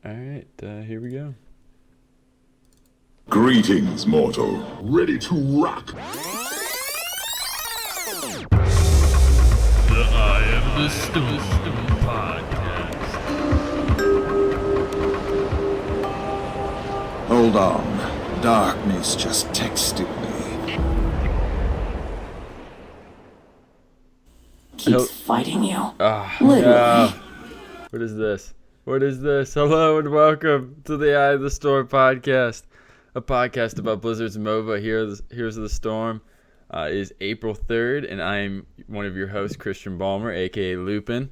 All right, here we go. Greetings, mortal. Ready to rock? The I Am the Storm podcast. Hold on. Darkness just texted me. Keeps fighting you. Literally. No. What is this? What is this? Hello and welcome to the Eye of the Storm podcast, a podcast about Blizzard's MOBA, Heroes of the Storm. It is April 3rd, and I'm one of your hosts, Christian Ballmer, a.k.a. Lupen.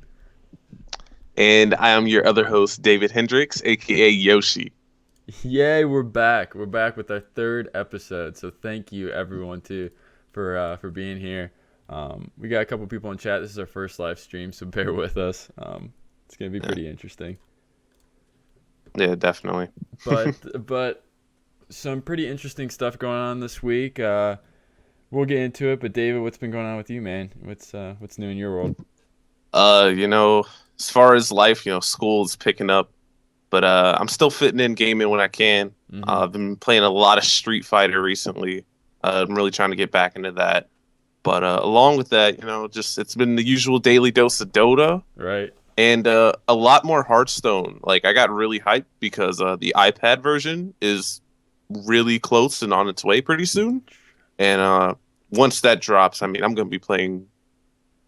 And I am your other host, David Hendricks, a.k.a. Yoshi. Yay, we're back. We're back with our third episode, so thank you, everyone, too, for being here. We got a couple people in chat. This is our first live stream, so bear with us. It's going to be pretty interesting. Yeah, definitely. But some pretty interesting stuff going on this week. We'll get into it, but David, what's been going on with you, man? What's new in your world? As far as life, school is picking up, but I'm still fitting in gaming when I can. Mm-hmm. I've been playing a lot of Street Fighter recently. I'm really trying to get back into that. But along with that, it's been the usual daily dose of Dota. Right. And a lot more Hearthstone. Like, I got really hyped because the iPad version is really close and on its way pretty soon. And once that drops, I'm going to be playing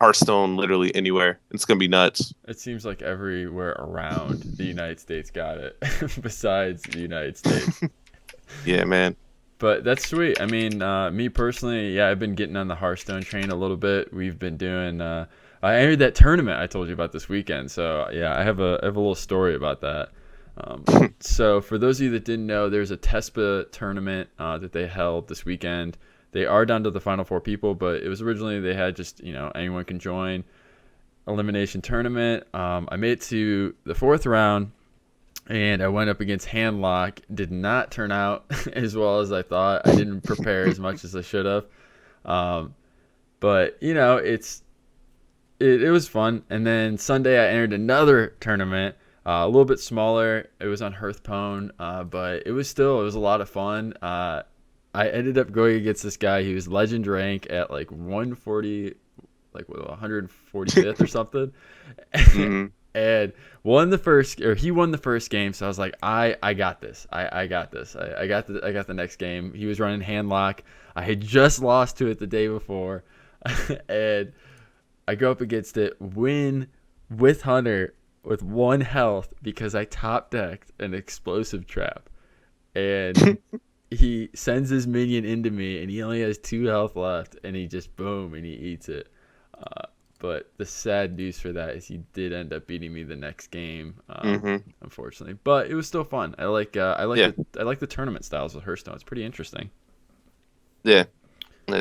Hearthstone literally anywhere. It's going to be nuts. It seems like everywhere around the United States got it, besides the United States. Yeah, man. But that's sweet. I mean, me personally, yeah, I've been getting on the Hearthstone train a little bit. We've been doing... I entered that tournament I told you about this weekend. So, yeah, I have a little story about that. So, for those of you that didn't know, there's a TESPA tournament that they held this weekend. They are down to the final 4 people, but it was originally they had just, anyone can join. Elimination tournament. I made it to the 4th round, and I went up against Handlock. Did not turn out as well as I thought. I didn't prepare as much as I should have. But, it was fun. And then Sunday I entered another tournament, a little bit smaller. It was on Hearthstone, but it was a lot of fun. I ended up going against this guy. He was legend rank at like 140, like 145th or something. Mm-hmm. And he won the first game. So I was like, I got this. I got this. I got the next game. He was running Handlock. I had just lost to it the day before. And I go up against it, win with Hunter with 1 health because I top decked an explosive trap. And he sends his minion into me, and he only has 2 health left, and he just boom, and he eats it. But the sad news for that is he did end up beating me the next game, unfortunately. But it was still fun. I like the tournament styles of Hearthstone. It's pretty interesting. Yeah.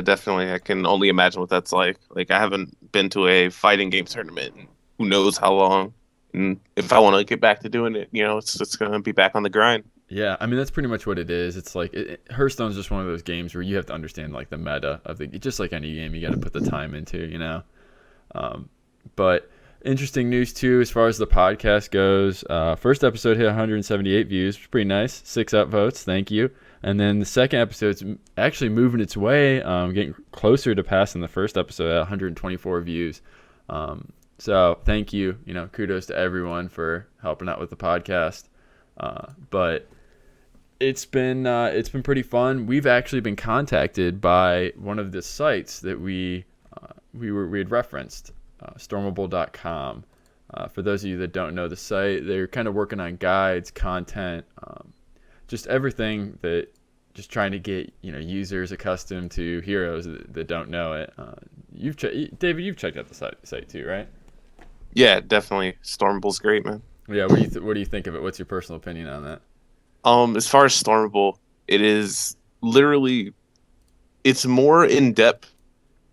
Definitely. I can only imagine what that's like. Like, I haven't been to a fighting game tournament in who knows how long. And if I want to get back to doing it, it's going to be back on the grind. Yeah, I mean, that's pretty much what it is. It's like Hearthstone's just one of those games where you have to understand like the meta of just like any game, you got to put the time into, But interesting news too as far as the podcast goes. First episode hit 178 views, which is pretty nice. 6 upvotes, thank you. And then the second episode's actually moving its way, getting closer to passing the first episode at 124 views. So thank you. Kudos to everyone for helping out with the podcast. But it's been pretty fun. We've actually been contacted by one of the sites that we had referenced, stormable.com. For those of you that don't know the site, they're kind of working on guides, content, just everything just trying to get users accustomed to heroes that don't know it. David, you've checked out the site too, right? Yeah, definitely. Stormable's great, man. Yeah, what do you think of it? What's your personal opinion on that? As far as Stormable, it is literally, it's more in depth,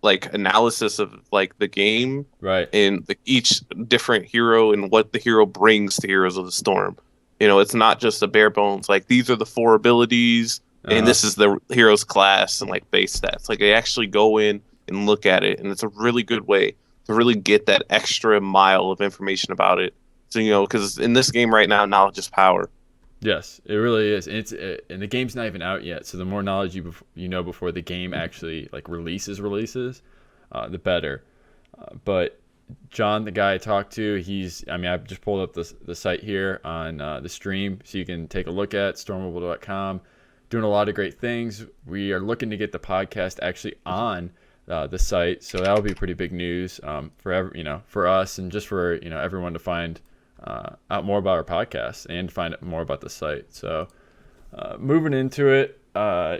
like analysis of like the game, right? And each different hero and what the hero brings to Heroes of the Storm. It's not just a bare bones, like these are the 4 abilities and this is the hero's class and like base stats. Like they actually go in and look at it, and it's a really good way to really get that extra mile of information about it So, because in this game right now, knowledge is power. Yes, it really is. And the game's not even out yet. So the more knowledge you know before the game actually like releases, the better. But John, the guy I talked to, I just pulled up the site here on the stream, so you can take a look at stormmobile.com. Doing a lot of great things. We are looking to get the podcast actually on the site, so that'll be pretty big news for us and just for everyone to find out more about our podcast and find out more about the site. So moving into it,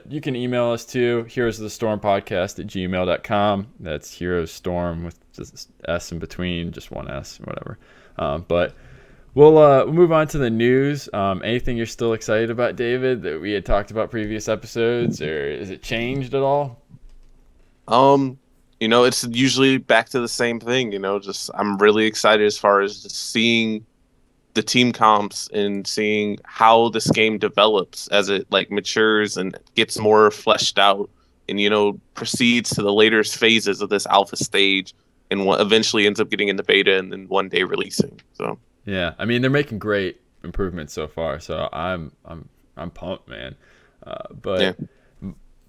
you can email us to heroestormpodcast@gmail.com. That's heroestorm with just S in between, just one S, whatever. But we'll move on to the news. Anything you're still excited about, David, that we had talked about previous episodes, or is it changed at all? It's usually back to the same thing, just I'm really excited as far as just seeing the team comps and seeing how this game develops as it like matures and gets more fleshed out and, proceeds to the later phases of this alpha stage and what eventually ends up getting into beta and then one day releasing. So, yeah, I mean, they're making great improvements so far. So I'm pumped, man. But yeah.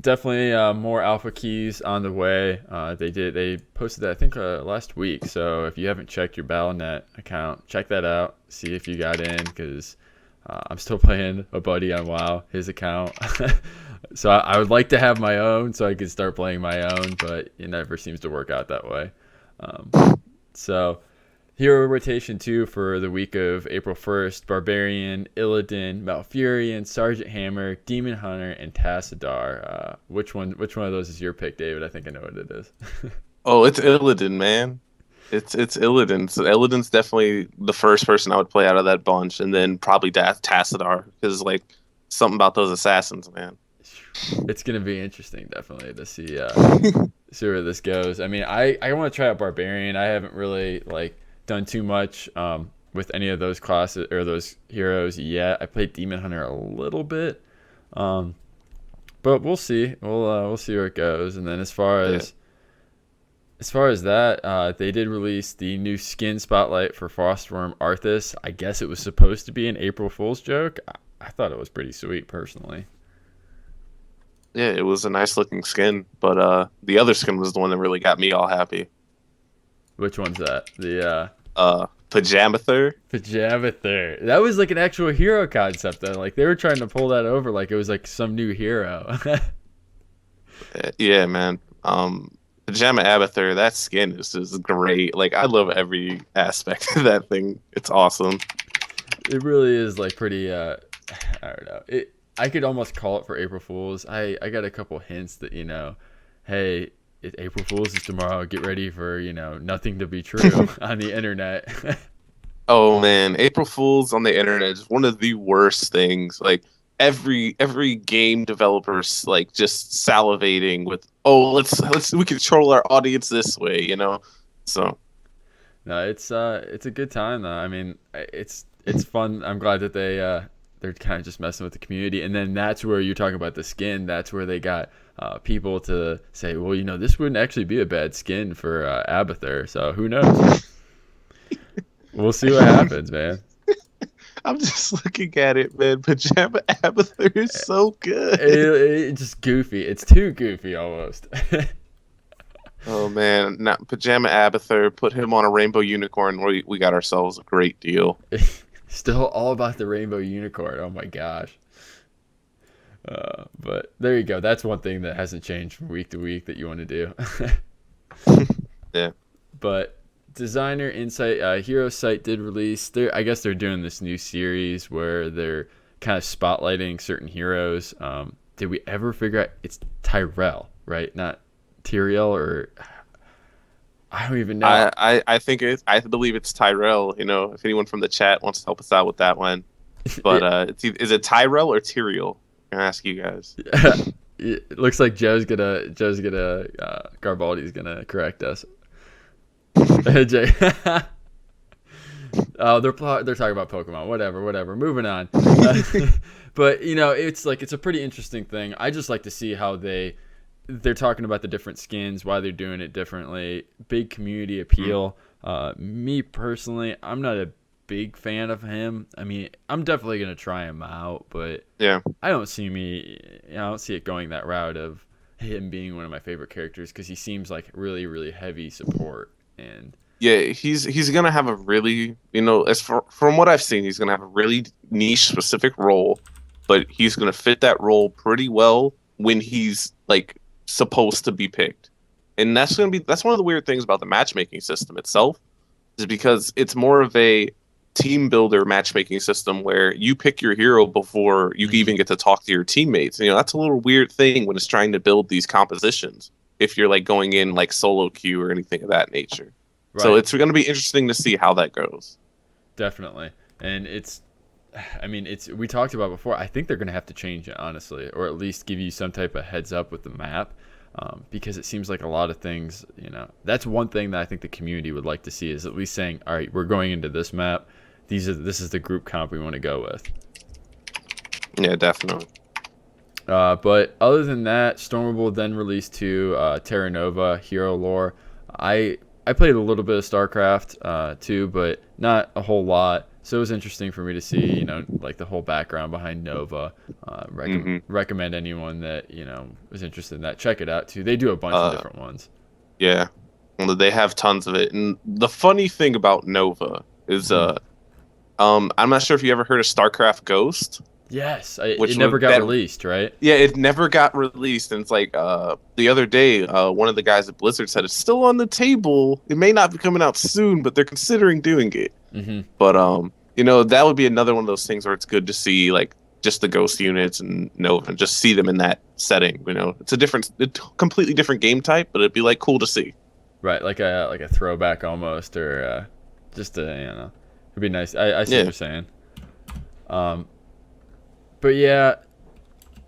Definitely more alpha keys on the way. They posted that I think last week. So if you haven't checked your Battle.net account, check that out. See if you got in, because I'm still playing a buddy on WoW, his account. So I would like to have my own so I could start playing my own, but it never seems to work out that way. So hero rotation 2 for the week of April 1st: Barbarian, Illidan, Malfurion, Sergeant Hammer, Demon Hunter, and Tassadar. Which one of those is your pick, David? I think I know what it is. Oh, it's Illidan, man. It's Illidan. So Illidan's definitely the first person I would play out of that bunch, and then probably Tassadar, because like something about those assassins, man. It's gonna be interesting, definitely, to see see where this goes. I mean, I want to try out Barbarian. I haven't really done too much with any of those classes or those heroes yet. I played Demon Hunter a little bit, but we'll see. We'll see where it goes. And then as far as that, they did release the new skin spotlight for Frostworm Arthas. I guess it was supposed to be an April Fool's joke. I thought it was pretty sweet, personally. Yeah, it was a nice looking skin, but the other skin was the one that really got me all happy. Which one's that? The Pajamather. Pajamather. That was like an actual hero concept, though. Like they were trying to pull that over like it was like some new hero. Yeah, man. Pajama Abather, that skin is just great. Like I love every aspect of that thing. It's awesome. It really is like pretty I don't know. I could almost call it for April Fools. I got a couple hints that, hey, April Fools is tomorrow. Get ready for, nothing to be true on the internet. Oh man, April Fools on the internet is one of the worst things. Like every game developer's like just salivating with, we control our audience this way, So no, it's a good time though. I mean, it's fun. I'm glad that they're kind of just messing with the community. And then that's where you're talking about the skin. That's where they got people to say, well, this wouldn't actually be a bad skin for Abather. So who knows? We'll see what happens, man. I'm just looking at it, man. Pajama Abather is so good. It's just goofy. It's too goofy almost. Oh, man. Now, Pajama Abather, put him on a rainbow unicorn. We got ourselves a great deal. Still all about the rainbow unicorn. Oh my gosh. But there you go. That's one thing that hasn't changed from week to week that you want to do. Yeah. But Designer Insight Hero site did release. I guess they're doing this new series where they're kind of spotlighting certain heroes. Did we ever figure out it's Tyrell, right? Not Tyrael, or I don't even know. I believe it's Tyrell. If anyone from the chat wants to help us out with that one, but is it Tyrell or Tyrael? I'm gonna ask you guys. It looks like Joe's gonna Garbaldi's gonna correct us. Jay. Oh, they're talking about Pokemon. Whatever. Moving on. But it's a pretty interesting thing. I just like to see how they're talking about the different skins, why they're doing it differently. Big community appeal. Me personally, I'm not a big fan of him. I mean, I'm definitely gonna try him out, but Yeah. I don't see it going that route of him being one of my favorite characters because he seems like really, really heavy support. And Yeah, he's gonna have a really, from what I've seen, he's gonna have a really niche specific role, but he's gonna fit that role pretty well when he's like supposed to be picked. And that's one of the weird things about the matchmaking system itself, is because it's more of a team builder matchmaking system where you pick your hero before you even get to talk to your teammates. That's a little weird thing when it's trying to build these compositions. If you're like going in like solo queue or anything of that nature. right. So it's going to be interesting to see how that goes. Definitely. And we talked about before, I think they're going to have to change it, honestly, or at least give you some type of heads up with the map, because it seems like a lot of things, that's one thing that I think the community would like to see, is at least saying, all right, we're going into this map. This is the group comp we want to go with. Yeah, definitely. But other than that, Stormable then released Terra Nova Hero Lore. I played a little bit of StarCraft too, but not a whole lot. So it was interesting for me to see, like the whole background behind Nova. Recommend anyone that is interested in that, check it out too. They do a bunch of different ones. Yeah, well, they have tons of it. And the funny thing about Nova is, I'm not sure if you ever heard of StarCraft Ghost. Yes, it never got released, right? Yeah, it never got released, and it's like the other day, one of the guys at Blizzard said it's still on the table. It may not be coming out soon, but they're considering doing it. But that would be another one of those things where it's good to see like just the Ghost units and Nova, and just see them in that setting. It's a completely different game type, but it'd be like cool to see. Right, like a throwback almost, or just it'd be nice. I see what you're saying. But yeah,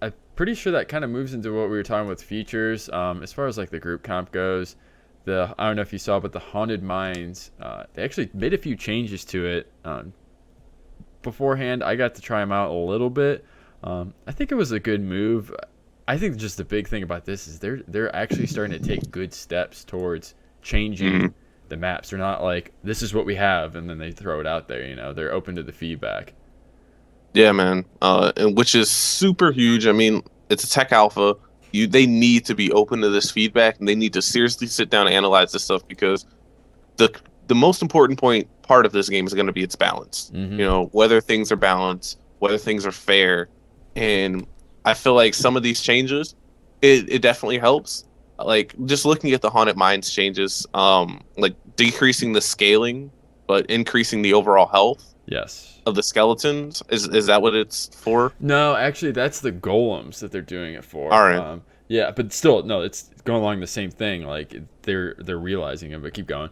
I'm pretty sure that kind of moves into what we were talking about with features. As far as like the group comp goes, I don't know if you saw, but the Haunted Mines, they actually made a few changes to it. Beforehand, I got to try them out a little bit. I think it was a good move. I think just the big thing about this is they're actually starting to take good steps towards changing the maps. They're not like, this is what we have, and then they throw it out there. They're open to the feedback. Yeah, man, and which is super huge. I mean, it's a tech alpha. They need to be open to this feedback, and they need to seriously sit down and analyze this stuff, because the most important part of this game is going to be its balance. Whether things are balanced, whether things are fair, and I feel like some of these changes, it definitely helps. Like just looking at the Haunted Mines changes, like decreasing the scaling but increasing the overall health. Yes. Of the skeletons, is that what it's for? No, actually, that's the golems that they're doing it for. All right. Yeah, but still, no, it's going along the same thing. Like they're realizing it, but keep going.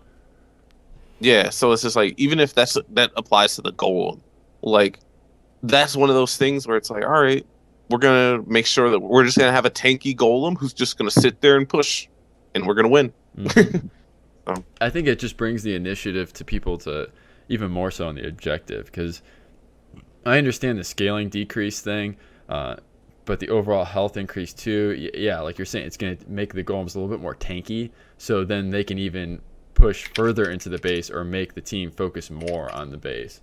Yeah, so it's just like, even if that applies to the golem, like that's one of those things where it's like, all right, we're gonna make sure that we're just gonna have a tanky golem who's just gonna sit there and push, and we're gonna win. I think it just brings the initiative to people to even more so on the objective, because I understand the scaling decrease thing, but the overall health increase too. Yeah, like you're saying, it's going to make the golems a little bit more tanky, so then they can even push further into the base or make the team focus more on the base.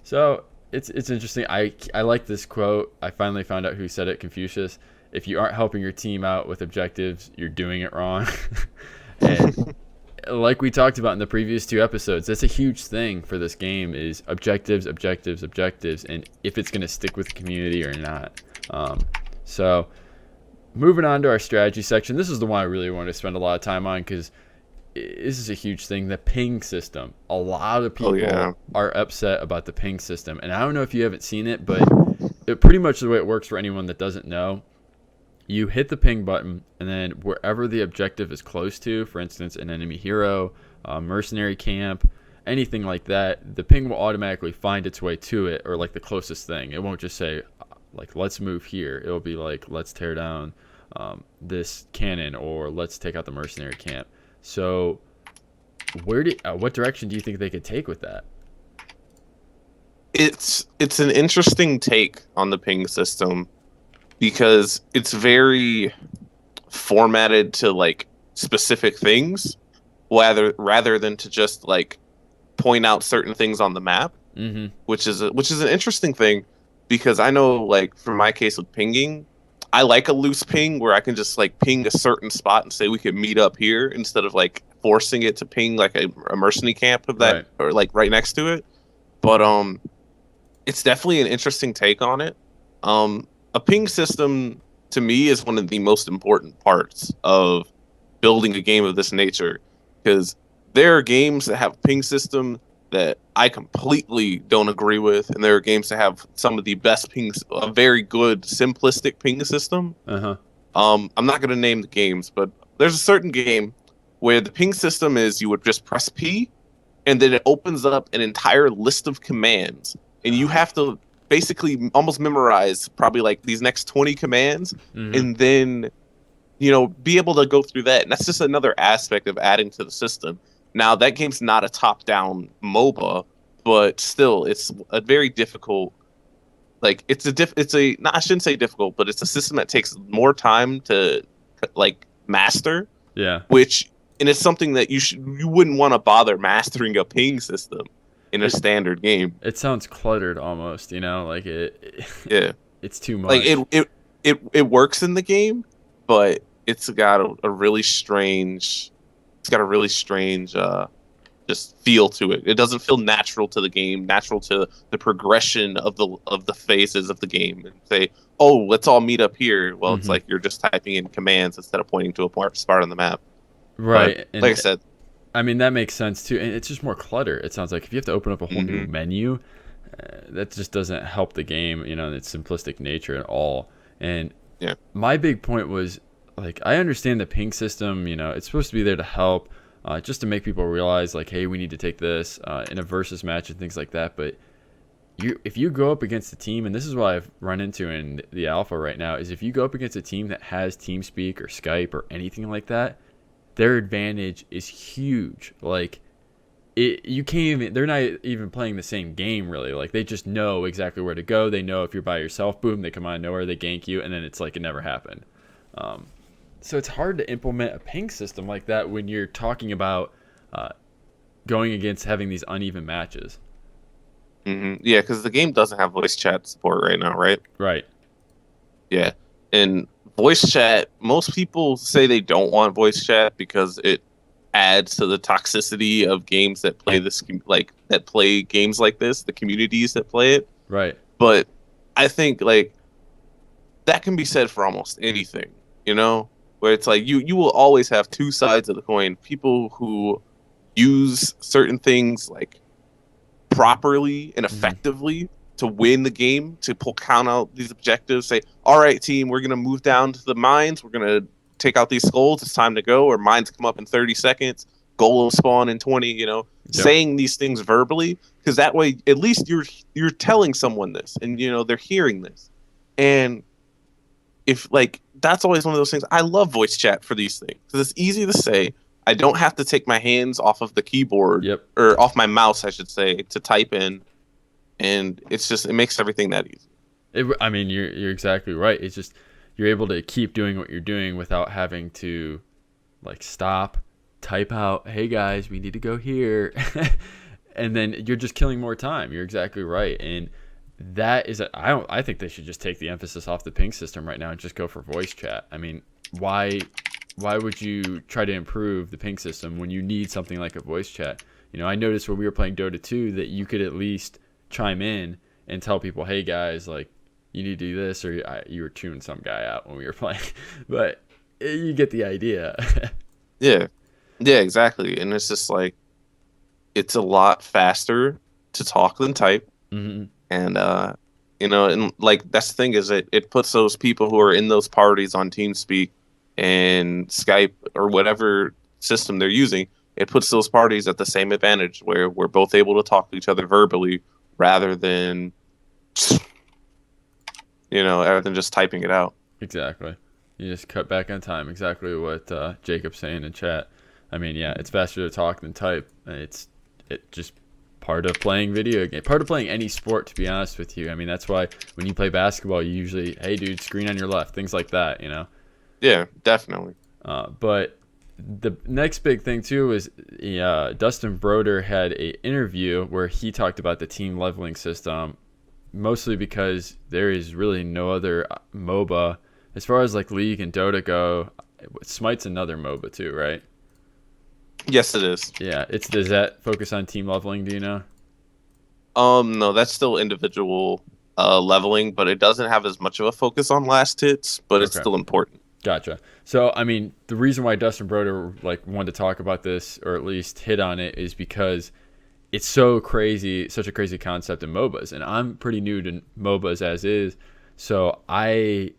So it's interesting. I like this quote. I finally found out who said it, Confucius. If you aren't helping your team out with objectives, you're doing it wrong. And like we talked about in the previous 2 episodes, that's a huge thing for this game, is objectives, and if it's going to stick with the community or not. So moving on to our strategy section, this is the one I really want to spend a lot of time on, because this is a huge thing, the ping system. A lot of people are upset about the ping system, and I don't know if you haven't seen it, but it pretty much the way it works for anyone that doesn't know. You hit the ping button, and then wherever the objective is close to, for instance, an enemy hero, a mercenary camp, anything like that, the ping will automatically find its way to it, or like the closest thing. It won't just say, like, let's move here. It'll be like, let's tear down this cannon, or let's take out the mercenary camp. So what direction do you think they could take with that? It's an interesting take on the ping system, because it's very formatted to like specific things, rather than to just like point out certain things on the map, Mm-hmm. which is an interesting thing, because I know, like, for my case with pinging, I like a loose ping where I can just like ping a certain spot and say we could meet up here instead of like forcing it to ping like a mercenary camp of that, Right. or like right next to it. But it's definitely an interesting take on it. A ping system to me is one of the most important parts of building a game of this nature, because there are games that have a ping system that I completely don't agree with, and there are games that have some of the best pings, a very good simplistic ping system. Uh-huh. I'm not going to name the games, but there's a certain game where the ping system is you would just press P, and then it opens up an entire list of commands, and you have to basically almost memorize probably like these next 20 commands, and then be able to go through that. And that's just another aspect of adding to the system. Now, that game's not a top-down MOBA, but still, it's a very difficult. Like, I shouldn't say difficult, but it's a system that takes more time to like master. Yeah. And it's something that you wouldn't want to bother mastering a ping system in a standard game. It sounds cluttered almost, like Yeah. it's too much. Like it works in the game, but it's got a really strange. It's got a really strange just feel to it. It doesn't feel natural to the game, natural to the progression of the phases of the game. And say, oh, let's all meet up here. Well, it's like you're just typing in commands instead of pointing to a spot on the map. Right. But, like I said, I mean, that makes sense too. And it's just more clutter. It sounds like if you have to open up a whole new menu, that just doesn't help the game, in its simplistic nature at all. And my big point was, like, I understand the ping system, it's supposed to be there to help, just to make people realize, like, hey, we need to take this in a versus match and things like that. But if you go up against a team, and this is what I've run into in the alpha right now, is if you go up against a team that has TeamSpeak or Skype or anything like that, their advantage is huge. Like, you can't even, they're not even playing the same game, really. Like, they just know exactly where to go. They know if you're by yourself, boom, they come out of nowhere, they gank you, and then it's like it never happened. So it's hard to implement a ping system like that when you're talking about going against having these uneven matches. Yeah, because the game doesn't have voice chat support right now, right? Right. Yeah, and voice chat, most people say they don't want voice chat because it adds to the toxicity of games that play games like this, the communities that play it. Right. But I think, like, that can be said for almost anything, where it's like you will always have two sides of the coin. People who use certain things like properly and effectively to win the game, to count out these objectives, say, all right, team, we're going to move down to the mines, we're going to take out these skulls, it's time to go, or mines come up in 30 seconds, goal will spawn in 20, saying these things verbally, because that way at least you're telling someone this, and they're hearing this. And if, like, that's always one of those things. I love voice chat for these things because it's easy to say. I don't have to take my hands off of the keyboard, or off my mouse, I should say, to type in, and it makes everything that easy. I mean, you're exactly right. It's just you're able to keep doing what you're doing without having to, like, stop, type out, hey guys, we need to go here, and then you're just killing more time. You're exactly right, and that is I think they should just take the emphasis off the ping system right now and just go for voice chat. I mean, why would you try to improve the ping system when you need something like a voice chat? I noticed when we were playing Dota 2 that you could at least chime in and tell people, hey guys, like, you need to do this, or you were tuning some guy out when we were playing, but you get the idea. Yeah, exactly. And it's just like, it's a lot faster to talk than type. And and like, that's the thing, is it puts those people who are in those parties on TeamSpeak and Skype or whatever system they're using, it puts those parties at the same advantage where we're both able to talk to each other verbally rather than just typing it out. Exactly. You just cut back on time. Exactly what Jacob's saying in chat. I mean, yeah, it's faster to talk than type. It's just part of playing video game, part of playing any sport, to be honest with you. I mean, that's why when you play basketball, you usually, hey dude, screen on your left, things like that, Yeah, definitely. But the next big thing too is Dustin Broder had a interview where he talked about the team leveling system, mostly because there is really no other MOBA as far as like League and Dota go. Smite's another MOBA too, right? Yes, it is. Yeah, does that focus on team leveling? Do you know? No, that's still individual leveling, but it doesn't have as much of a focus on last hits, but it's Okay. still important. Gotcha. So, I mean, the reason why Dustin Broder like wanted to talk about this, or at least hit on it, is because it's so crazy, such a crazy concept in MOBAs, and I'm pretty new to MOBAs as is. So I'm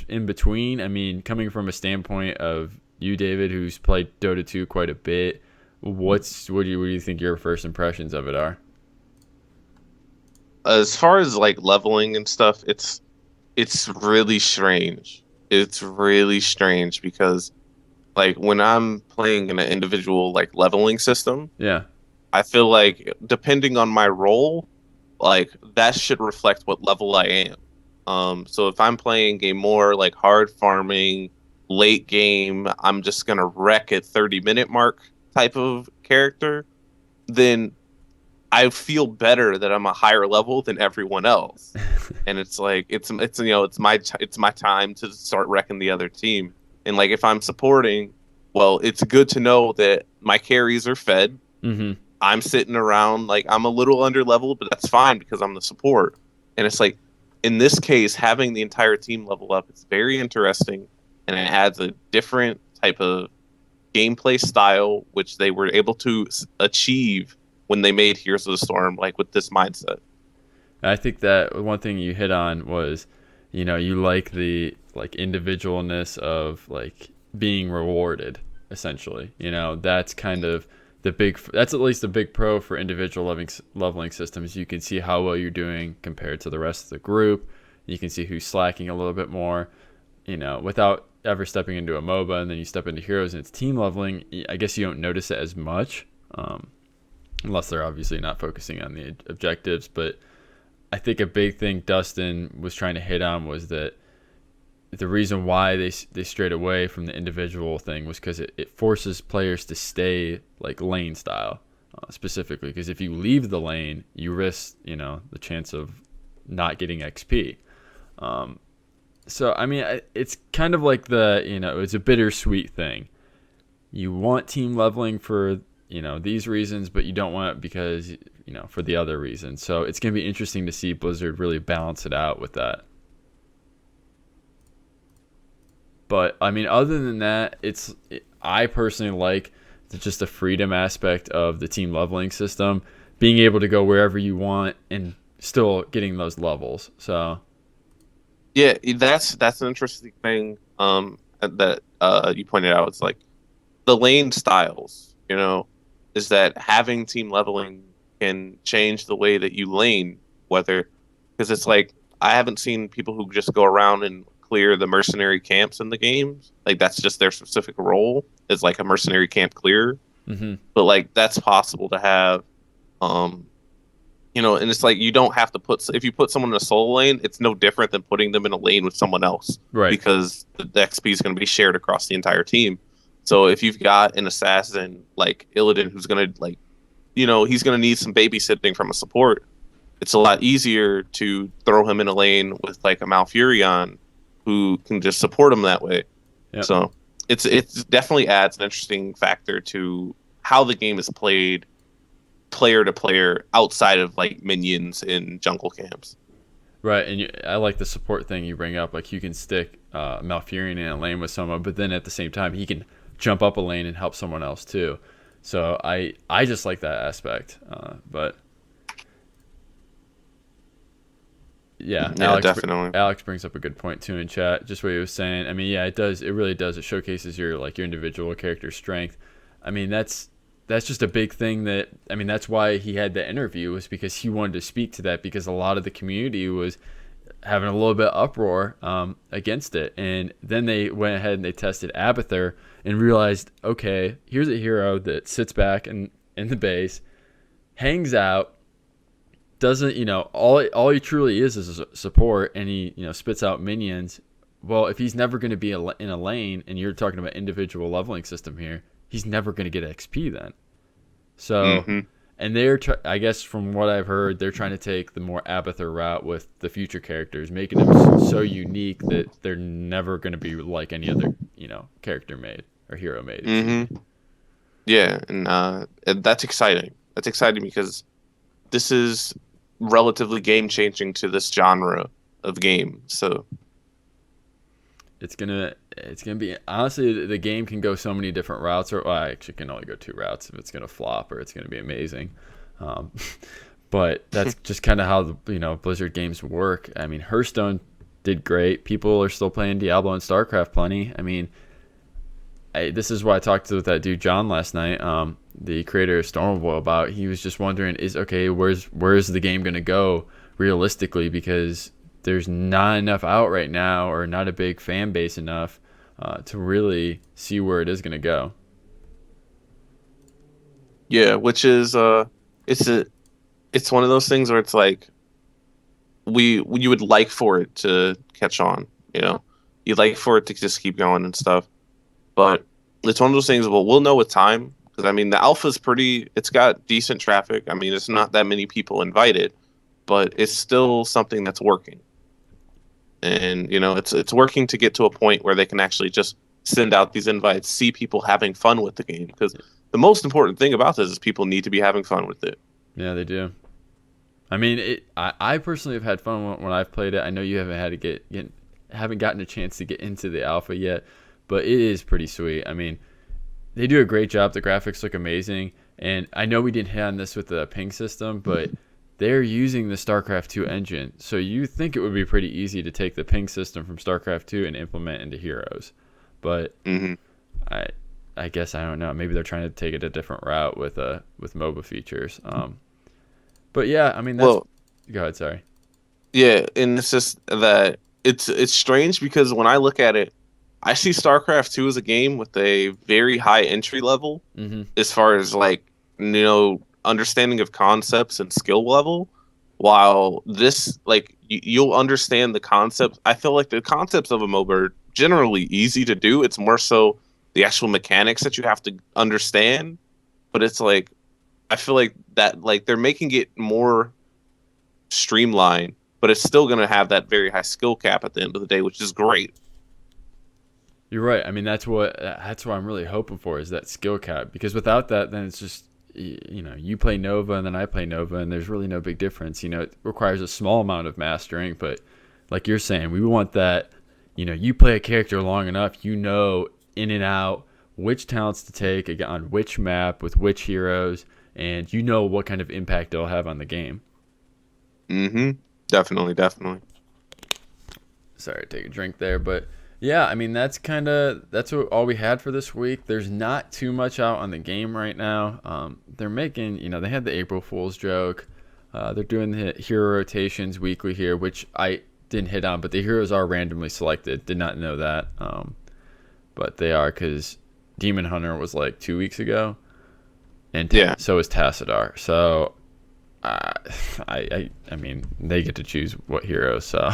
in between. I mean, coming from a standpoint of you, David, who's played Dota 2 quite a bit, what do you think your first impressions of it are? As far as like leveling and stuff, it's really strange. It's really strange because like when I'm playing in an individual like leveling system, Yeah. I feel like depending on my role, like that should reflect what level I am. So if I'm playing a more like hard farming late game, I'm just gonna wreck at 30-minute mark type of character, then I feel better that I'm a higher level than everyone else. And it's like it's it's my time to start wrecking the other team. And like if I'm supporting, well, it's good to know that my carries are fed. Mm-hmm. I'm sitting around like I'm a little under leveled, but that's fine because I'm the support. And it's like in this case, having the entire team level up, it's very interesting, and it adds a different type of gameplay style, which they were able to achieve when they made Heroes of the Storm, like with this mindset. I think that one thing you hit on was, you like the like individualness of like being rewarded, essentially. That's kind of that's at least a big pro for individual leveling systems. You can see how well you're doing compared to the rest of the group. You can see who's slacking a little bit more, without ever stepping into a MOBA, and then you step into Heroes and it's team leveling. I guess you don't notice it as much, unless they're obviously not focusing on the objectives. But I think a big thing Dustin was trying to hit on was that the reason why they strayed away from the individual thing was because it forces players to stay like lane style, specifically. Because if you leave the lane, you risk the chance of not getting XP. So I mean, it's kind of like it's a bittersweet thing. You want team leveling for these reasons, but you don't want it because for the other reasons. So it's gonna be interesting to see Blizzard really balance it out with that. But I mean, other than that, I personally like just the freedom aspect of the team leveling system, being able to go wherever you want and still getting those levels. So yeah, that's an interesting thing that you pointed out. It's like the lane styles, is that having team leveling can change the way that you lane, because it's like I haven't seen people who just go around and clear the mercenary camps in the games. Like that's just their specific role is like a mercenary camp clearer. mm-hmm. But like that's possible to have, and it's like you don't have to if you put someone in a solo lane, it's no different than putting them in a lane with someone else, Right? Because the XP is going to be shared across the entire team. So if you've got an assassin like Illidan who's going to he's going to need some babysitting from a support, it's a lot easier to throw him in a lane with like a Malfurion who can just support him that way. Yep. So it's definitely adds an interesting factor to how the game is played player to player outside of like minions in jungle camps. Right, and I like the support thing you bring up. Like you can stick Malfurion in a lane with someone, but then at the same time he can jump up a lane and help someone else too. So I just like that aspect. But yeah, definitely. Alex brings up a good point too in chat. Just what he was saying. I mean, yeah, it does. It really does. It showcases your individual character strength. I mean, that's just a big thing that's why he had the interview, was because he wanted to speak to that, because a lot of the community was having a little bit of uproar against it. And then they went ahead and they tested Abathur and realized, okay, here's a hero that sits back in the base, hangs out, doesn't, all he truly is a support, and he, spits out minions well, if he's never going to be in a lane, and you're talking about individual leveling system here, he's never going to get XP then. So, and I guess from what I've heard, they're trying to take the more Abathur route with the future characters, making them so unique that they're never going to be like any other, character made or hero made. Yeah, and that's exciting. That's exciting because this is relatively game changing to this genre of game. So it's gonna be, honestly, the game can go so many different routes, or actually can only go two routes if it's gonna flop or it's gonna be amazing. But that's just kind of how Blizzard games work. I mean, Hearthstone did great. People are still playing Diablo and StarCraft plenty. I mean, this is what I talked to that dude John last night, the creator of Stormwall, about. He was just wondering, where's the game gonna go realistically, because there's not enough out right now, or not a big fan base enough to really see where it is going to go. Yeah, which is it's one of those things where it's like you would like for it to catch on, you'd like for it to just keep going and stuff, but it's one of those things. Well, we'll know with time, because I mean the alpha's it's got decent traffic. I mean, it's not that many people invited, but it's still something that's working. And it's working to get to a point where they can actually just send out these invites, see people having fun with the game, because the most important thing about this is people need to be having fun with it. Yeah, they do. I mean, I personally have had fun when I've played it. I know you haven't gotten a chance to get into the alpha yet, but it is pretty sweet. I mean, they do a great job. The graphics look amazing, and I know we didn't hit on this with the ping system, but they're using the StarCraft 2 engine, so you think it would be pretty easy to take the ping system from StarCraft 2 and implement into Heroes. But I guess, I don't know. Maybe they're trying to take it a different route with MOBA features. But yeah, I mean, go ahead. Sorry. Yeah, and it's just that it's strange, because when I look at it, I see StarCraft 2 as a game with a very high entry level as far as understanding of concepts and skill level, while this, you'll understand the concepts. I feel like the concepts of a MOBA are generally easy to do. It's more so the actual mechanics that you have to understand. But it's I feel like that they're making it more streamlined, but it's still going to have that very high skill cap at the end of the day, which is great. You're right. I mean, that's what I'm really hoping for, is that skill cap, because without that, then it's just, you play Nova and then I play Nova, and there's really no big difference. It requires a small amount of mastering, but like you're saying, we want that, you play a character long enough, in and out which talents to take on which map with which heroes, and what kind of impact it'll have on the game. Definitely. Sorry, take a drink there, but yeah, I mean, that's all we had for this week. There's not too much out on the game right now. They're making, they had the April Fool's joke. They're doing the hero rotations weekly here, which I didn't hit on, but the heroes are randomly selected. Did not know that. But they are, because Demon Hunter was 2 weeks ago, and so is Tassadar. So I mean, they get to choose what hero, so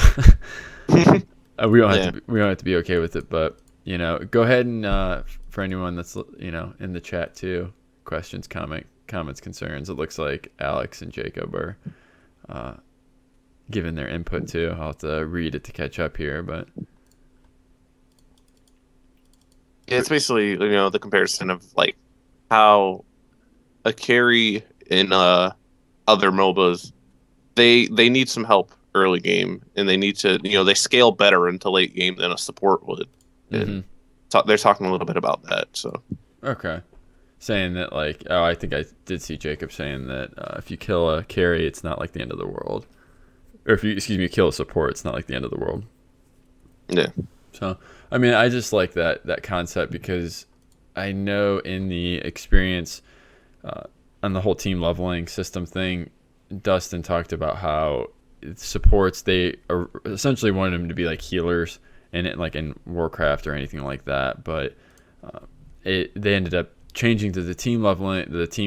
we don't have to be okay with it. But go ahead and for anyone that's in the chat too, questions, comments, concerns. It looks like Alex and Jacob are giving their input too. I'll have to read it to catch up here, but it's basically the comparison of how a carry in other MOBAs, they need some help early game, and they need to they scale better into late game than a support would. And they're talking a little bit about that. So okay, saying that I think I did see Jacob saying that if you kill a carry, it's not the end of the world, or if you kill a support, it's not the end of the world. Yeah. So I mean, I just like that concept, because I know in the experience on the whole team leveling system thing, Dustin talked about how supports, they essentially wanted them to be healers in Warcraft or anything like that, but they ended up changing to the team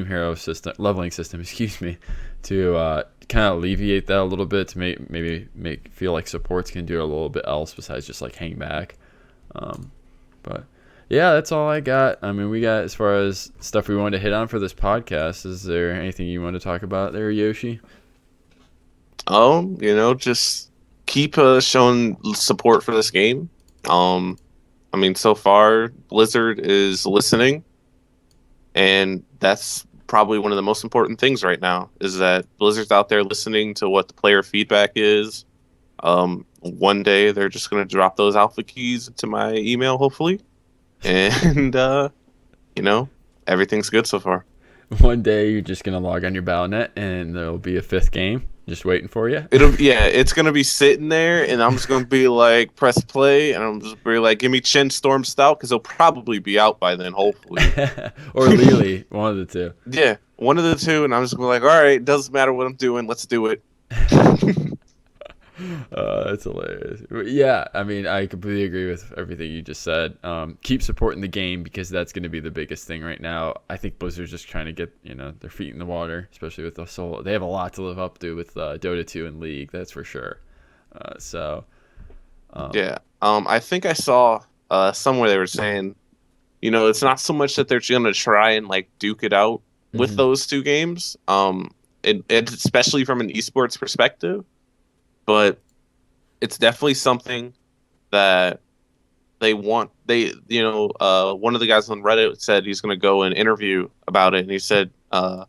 hero system, leveling system, excuse me, to kind of alleviate that a little bit, to maybe feel like supports can do a little bit else besides just like hang back. But yeah, that's all I got. I mean, we got as far as stuff we wanted to hit on for this podcast. Is there anything you want to talk about there, Yoshi? Just keep showing support for this game. I mean, so far Blizzard is listening, and that's probably one of the most important things right now, is that Blizzard's out there listening to what the player feedback is. One day they're just going to drop those alpha keys to my email, hopefully. And, everything's good so far. One day you're just going to log on your Battle.net and there'll be a 5th game just waiting for you. It's going to be sitting there, and I'm just going to be like, press play, and I'm just be like, give me Chen Storm Stout, because he'll probably be out by then, hopefully. Or Lily, one of the two. Yeah, one of the two, and I'm just going to be like, all right, doesn't matter what I'm doing, let's do it. That's hilarious. Yeah, I mean, I completely agree with everything you just said. Keep supporting the game, because that's going to be the biggest thing right now. I think Blizzard's just trying to get their feet in the water, especially with the Soul. They have a lot to live up to with Dota 2 and League, that's for sure. I think I saw somewhere they were saying, it's not so much that they're going to try and like duke it out with those two games, especially from an esports perspective. But it's definitely something that they want. One of the guys on Reddit said he's going to go and interview about it, and he said, where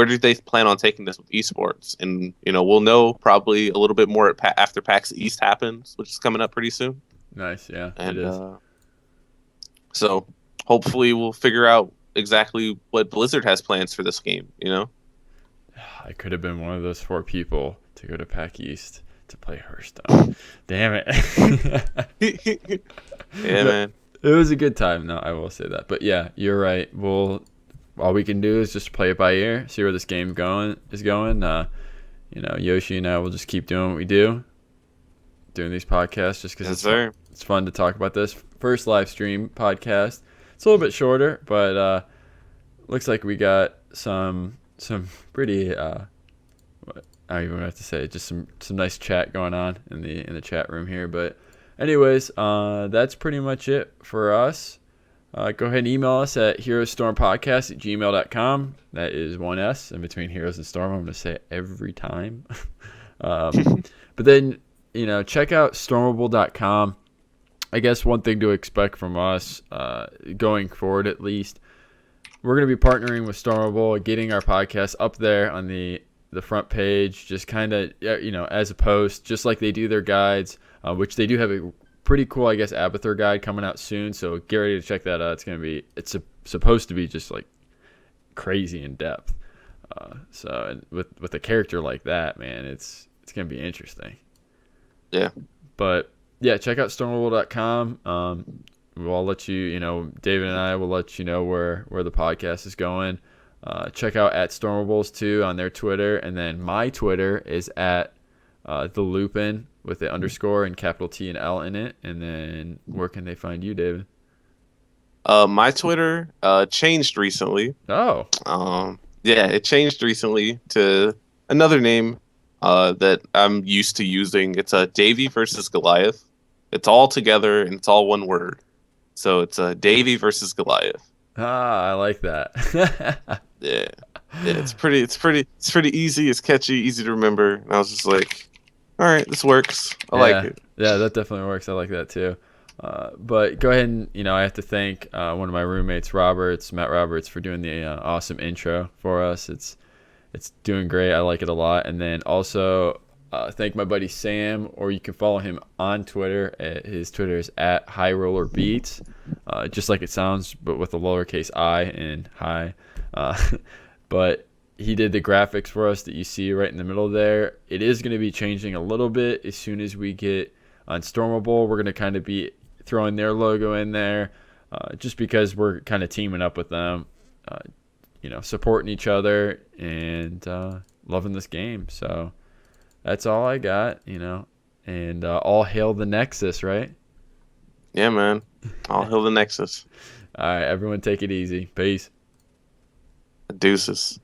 do they plan on taking this with esports? And we'll know probably a little bit more after PAX East happens, which is coming up pretty soon. Nice, yeah, and it is. So hopefully we'll figure out exactly what Blizzard has plans for this game. I could have been one of those 4 people to go to PAX East to play Hearthstone. Damn it. Yeah, man. It was a good time. No, I will say that. But yeah, you're right. All we can do is just play it by ear, see where this game is going. Yoshi and I will just keep doing what we do, doing these podcasts just because it's fun to talk about this. First live stream podcast. It's a little bit shorter, but looks like we got some pretty I don't even have to say, just some nice chat going on in the chat room here. But anyways, that's pretty much it for us. Go ahead and email us at heroestormpodcast@gmail.com. That is 1 S in between Heroes and Storm. I'm going to say it every time. But then, check out stormable.com. I guess one thing to expect from us going forward, at least, we're going to be partnering with Stormable, getting our podcast up there on the front page, just kind of, as a post, just like they do their guides, which they do have a pretty cool, I guess, Abathur guide coming out soon. So get ready to check that out. It's supposed to be just like crazy in depth. And with a character like that, man, it's going to be interesting. Yeah. But yeah, check out stormable.com. We'll let you, David and I will let you know where the podcast is going. Check out at Stormables too on their Twitter, and then my Twitter is at the Lupen with the underscore and capital T and L in it. And then where can they find you, David? My Twitter changed recently. Oh. Yeah, it changed recently to another name that I'm used to using. It's Davy versus Goliath. It's all together and it's all one word. So it's Davy versus Goliath. I like that. Yeah, it's pretty easy. It's catchy, easy to remember. And I was just like, all right, this works. I like it. Yeah, that definitely works. I like that too. But go ahead and, I have to thank one of my roommates, Matt Roberts, for doing the awesome intro for us. It's doing great. I like it a lot. And then also thank my buddy Sam, or you can follow him on Twitter. His Twitter is at HighRollerBeats, just like it sounds, but with a lowercase I and high. But he did the graphics for us that you see right in the middle there. It is going to be changing a little bit as soon as we get on Stormable. We're going to kind of be throwing their logo in there, just because we're kind of teaming up with them, supporting each other and loving this game. So that's all I got, and all hail the Nexus, right? Yeah, man. All hail the Nexus. All right, everyone, take it easy. Peace. Deuces.